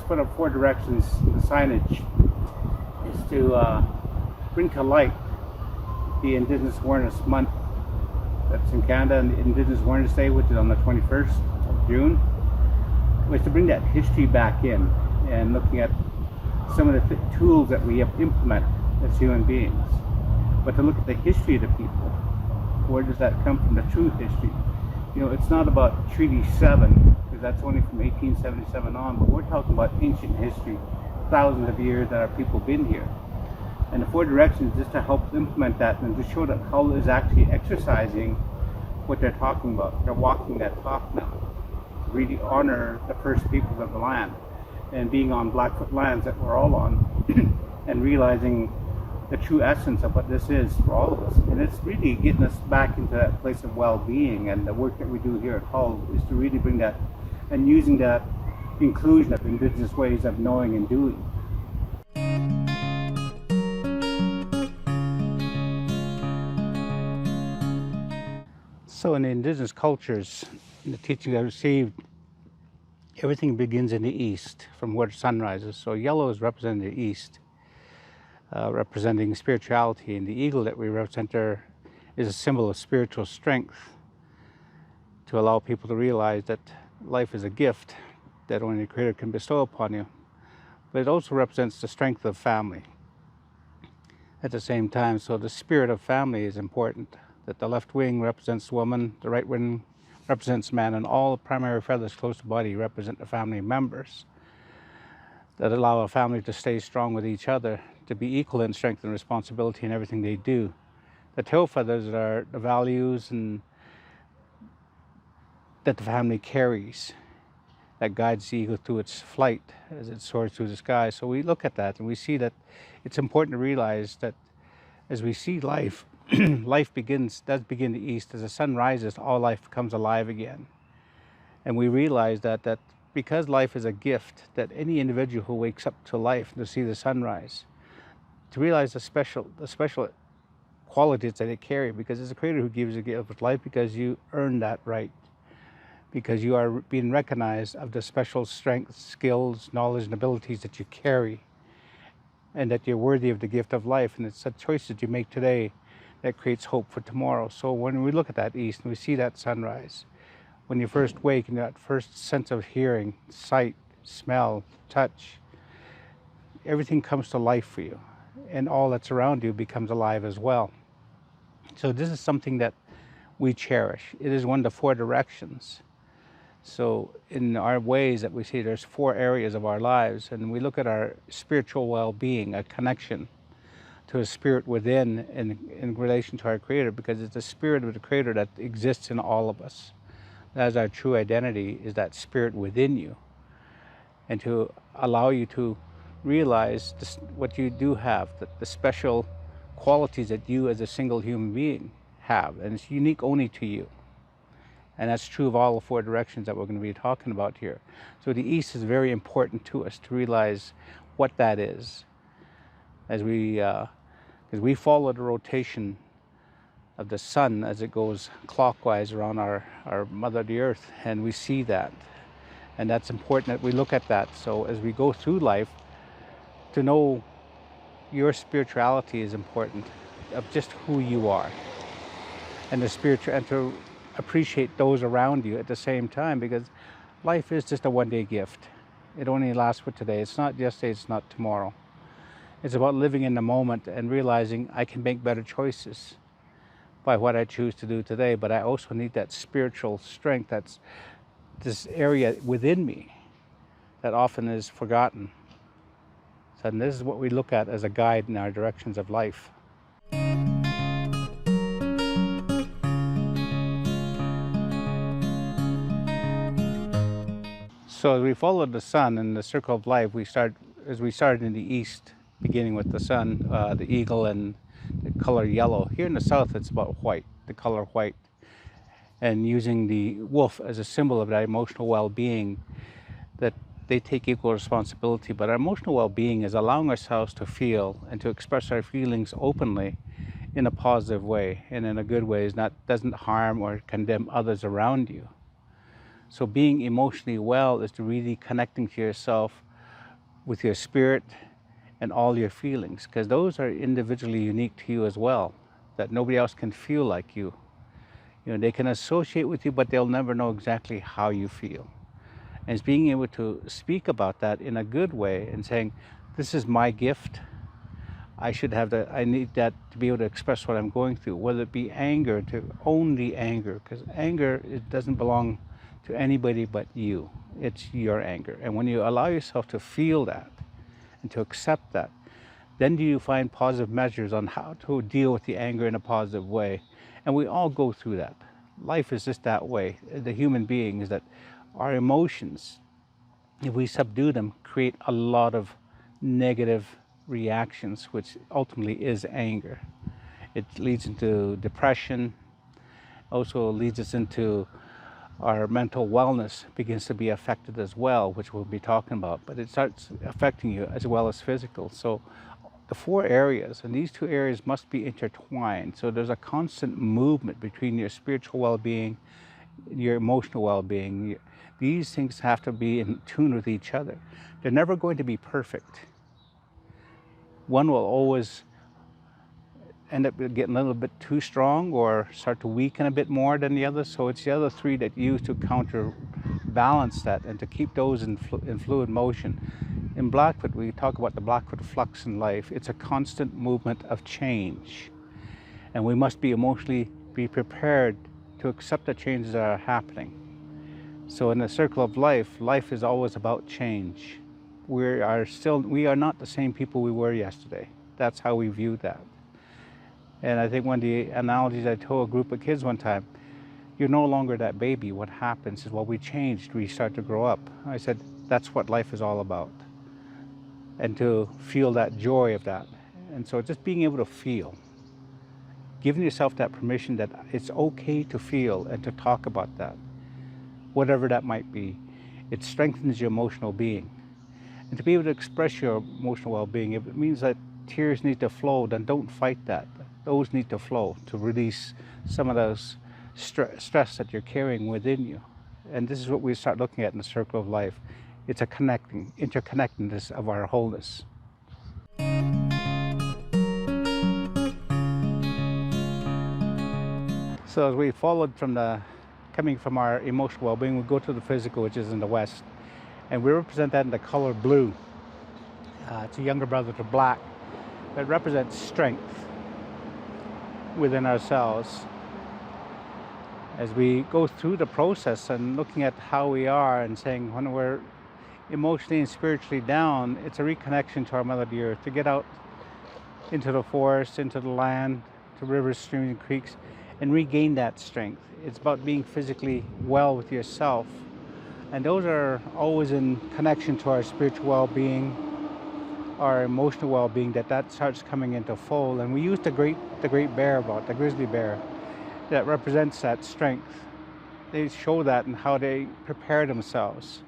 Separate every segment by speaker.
Speaker 1: one of four directions in the signage is to bring to light the Indigenous Awareness Month that's in Canada, and Indigenous Awareness Day, which is on the 21st of June, was to bring that history back in and looking at some of the tools that we have implemented as human beings, but to look at the history of the people. Where does that come from, the true history? You know, it's not about Treaty 7, because that's only from 1877 on, but we're talking about ancient history, thousands of years that our people been here. And the four directions just to help implement that and to show that how is actually exercising what they're talking about. They're walking that talk now. To really honor the first peoples of the land and being on Blackfoot lands that we're all on and realizing the true essence of what this is for all of us. And it's really getting us back into that place of well-being, and the work that we do here at Hull is to really bring that and using that inclusion of Indigenous ways of knowing and doing. So in the Indigenous cultures, in the teaching I received, everything begins in the east from where the sun rises. So yellow is representing the east, representing spirituality, and the eagle that we represent there is a symbol of spiritual strength to allow people to realize that life is a gift that only the Creator can bestow upon you. But it also represents the strength of family at the same time. So the spirit of family is important, that the left wing represents woman, the right wing represents man, and all the primary feathers close to the body represent the family members that allow a family to stay strong with each other, to be equal in strength and responsibility in everything they do. The tail feathers are the values and that the family carries, that guides the eagle through its flight as it soars through the sky. So we look at that and we see that it's important to realize that as we see life, life does begin the east. As the sun rises, all life becomes alive again. And we realize that because life is a gift, that any individual who wakes up to life to see the sunrise, to realize the special qualities that they carry, because it's the Creator who gives you a gift of life, because you earn that right, because you are being recognized of the special strengths, skills, knowledge, and abilities that you carry, and that you're worthy of the gift of life. And it's the choices you make today that creates hope for tomorrow. So when we look at that east and we see that sunrise, when you first wake and that first sense of hearing, sight, smell, touch, everything comes to life for you, and all that's around you becomes alive as well. So this is something that we cherish. It is one of the four directions. So in our ways that we see, there's four areas of our lives, and we look at our spiritual well-being, a connection to a spirit within in relation to our Creator, because it's the spirit of the Creator that exists in all of us. That is our true identity, is that spirit within you, and to allow you to realize what you do have, the special qualities that you as a single human being have, and it's unique only to you. And that's true of all the four directions that we're going to be talking about here. So the east is very important to us to realize what that is, as because we follow the rotation of the sun as it goes clockwise around our mother the earth, and we see that, and that's important that we look at that. So as we go through life, to know your spirituality is important, of just who you are, and and to appreciate those around you at the same time, because life is just a one-day gift. It only lasts for today. It's not yesterday, it's not tomorrow. It's about living in the moment and realizing I can make better choices by what I choose to do today, but I also need that spiritual strength, that's this area within me that often is forgotten. So this is what we look at as a guide in our directions of life. So as we follow the sun in the circle of life, we started in the east, beginning with the sun, the eagle, and the color yellow. Here in the south, it's about white, the color white, and using the wolf as a symbol of that emotional well-being, that they take equal responsibility. But our emotional well-being is allowing ourselves to feel and to express our feelings openly in a positive way and in a good way, doesn't harm or condemn others around you. So being emotionally well is to really connecting to yourself with your spirit and all your feelings, because those are individually unique to you as well, that nobody else can feel like you. You know, they can associate with you, but they'll never know exactly how you feel. And it's being able to speak about that in a good way and saying, this is my gift. I need that to be able to express what I'm going through, whether it be anger, to own the anger, because anger, it doesn't belong to anybody but you. It's your anger. And when you allow yourself to feel that and to accept that, then do you find positive measures on how to deal with the anger in a positive way. And we all go through that. Life is just that way. The human being is that our emotions, if we subdue them, create a lot of negative reactions, which ultimately is anger. It leads into depression, also leads us into our mental wellness begins to be affected as well, which we'll be talking about, but it starts affecting you as well as physical. So the four areas, and these two areas must be intertwined. So there's a constant movement between your spiritual well-being, your emotional well-being. These things have to be in tune with each other. They're never going to be perfect. One will always end up getting a little bit too strong or start to weaken a bit more than the other. So it's the other three that you use to counterbalance that and to keep those in fluid motion. In Blackfoot, we talk about the Blackfoot flux in life. It's a constant movement of change. And we must be emotionally be prepared to accept the changes that are happening. So in the circle of life, life is always about change. We are not the same people we were yesterday. That's how we view that. And I think one of the analogies I told a group of kids one time, you're no longer that baby. What happens is, well, we changed, we start to grow up. I said, that's what life is all about. And to feel that joy of that. And so just being able to feel, giving yourself that permission that it's okay to feel and to talk about that, whatever that might be, it strengthens your emotional being. And to be able to express your emotional well-being, if it means that tears need to flow, then don't fight that. Those need to flow to release some of those stress that you're carrying within you. And this is what we start looking at in the circle of life. It's a interconnectedness of our wholeness. So as we followed coming from our emotional well-being, we go to the physical, which is in the West. And we represent that in the color blue. It's a younger brother to black that represents strength within ourselves. As we go through the process and looking at how we are and saying when we're emotionally and spiritually down, it's a reconnection to our Mother the Earth, to get out into the forest, into the land, to rivers, streams, and creeks, and regain that strength. It's about being physically well with yourself. And those are always in connection to our spiritual well-being, our emotional well-being, that starts coming into fold. And we use the great bear, the grizzly bear, that represents that strength. They show that in how they prepare themselves.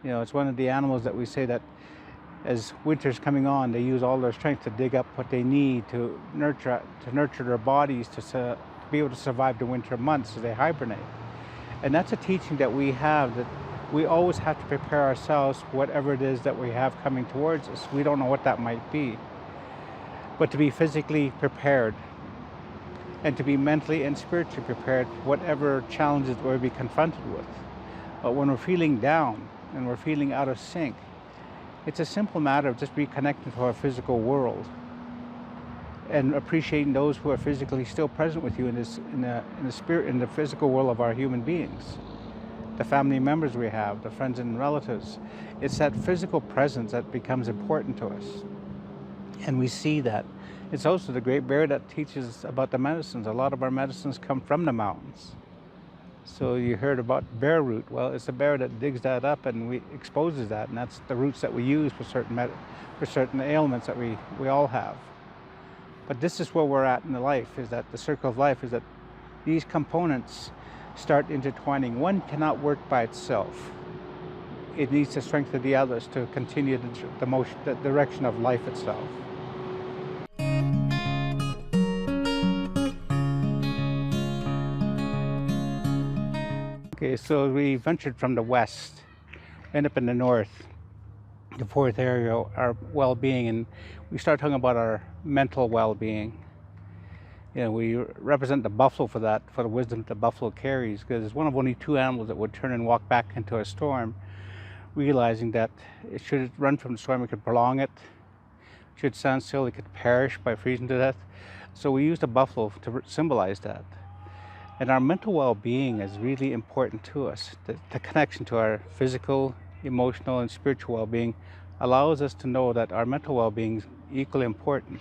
Speaker 1: You know, it's one of the animals that we say that as winter's coming on, they use all their strength to dig up what they need to nurture their bodies to be able to survive the winter months as they hibernate. And that's a teaching that we have, that we always have to prepare ourselves for whatever it is that we have coming towards us. We don't know what that might be. But to be physically prepared and to be mentally and spiritually prepared for whatever challenges we'll be confronted with. But when we're feeling down and we're feeling out of sync, it's a simple matter of just reconnecting to our physical world and appreciating those who are physically still present with you in the spirit, in the physical world of our human beings. The family members we have, the friends and relatives. It's that physical presence that becomes important to us. And we see that. It's also the great bear that teaches about the medicines. A lot of our medicines come from the mountains. So you heard about bear root. Well, it's a bear that digs that up and exposes that, and that's the roots that we use for certain ailments that we all have. But this is where we're at in the life, is that the circle of life is that these components start intertwining. One cannot work by itself. It needs the strength of the others to continue the direction of life itself. Okay, so we ventured from the west, end up in the north. the fourth area, our well-being, and we start talking about our mental well-being. We represent the buffalo for that, for the wisdom that the buffalo carries, because it's one of only two animals that would turn and walk back into a storm, realizing that should it run from the storm, it could prolong it. Should it stand still, it could perish by freezing to death. So we use the buffalo to symbolize that. And our mental well-being is really important to us. The connection to our physical, emotional, and spiritual well-being allows us to know that our mental well-being is equally important.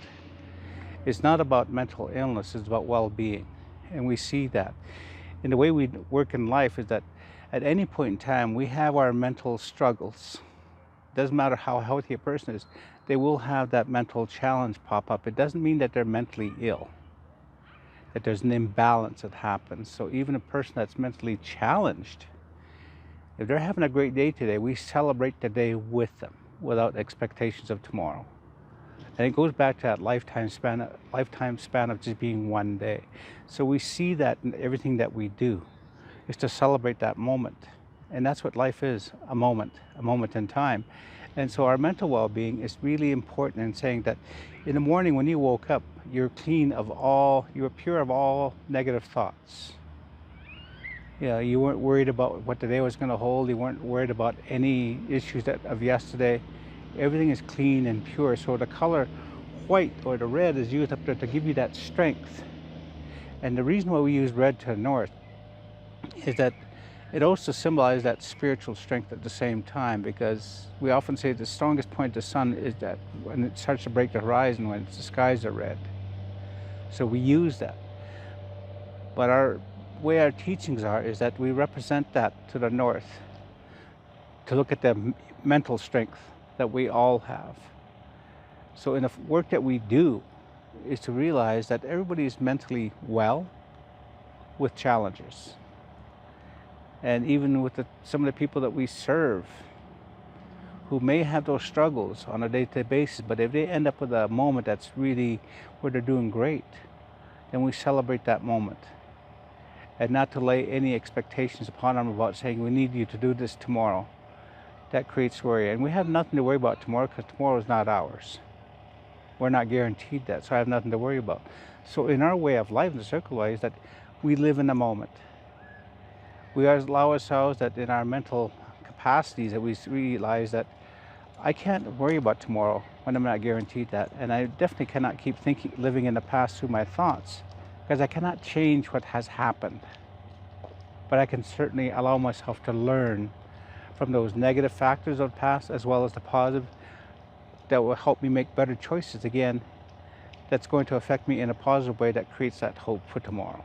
Speaker 1: It's not about mental illness, it's about well-being. And we see that. And the way we work in life is that at any point in time, we have our mental struggles. It doesn't matter how healthy a person is, they will have that mental challenge pop up. It doesn't mean that they're mentally ill, that there's an imbalance that happens. So even a person that's mentally challenged, if they're having a great day today, we celebrate the day with them without expectations of tomorrow. And it goes back to that lifetime span of just being one day. So we see that in everything that we do, is to celebrate that moment. And that's what life is, a moment in time. And so our mental well-being is really important in saying that in the morning when you woke up, you're pure of all negative thoughts. You weren't worried about what the day was going to hold. You weren't worried about any issues of yesterday. Everything is clean and pure. So the color white or the red is used up there to give you that strength. And the reason why we use red to the north is that it also symbolizes that spiritual strength at the same time, because we often say the strongest point of the sun is that when it starts to break the horizon, when the skies are red. So we use that. But our way our teachings are is that we represent that to the north, to look at the mental strength that we all have. So in the work that we do is to realize that everybody is mentally well with challenges. And even with some of the people that we serve who may have those struggles on a day-to-day basis, but if they end up with a moment that's really where they're doing great, then we celebrate that moment. And not to lay any expectations upon them about saying, we need you to do this tomorrow. That creates worry. And we have nothing to worry about tomorrow, because tomorrow is not ours. We're not guaranteed that, so I have nothing to worry about. So in our way of life, in the circle way, is that we live in the moment. We allow ourselves that in our mental capacities that we realize that I can't worry about tomorrow when I'm not guaranteed that. And I definitely cannot keep living in the past through my thoughts, because I cannot change what has happened. But I can certainly allow myself to learn from those negative factors of the past as well as the positive that will help me make better choices again, that's going to affect me in a positive way that creates that hope for tomorrow.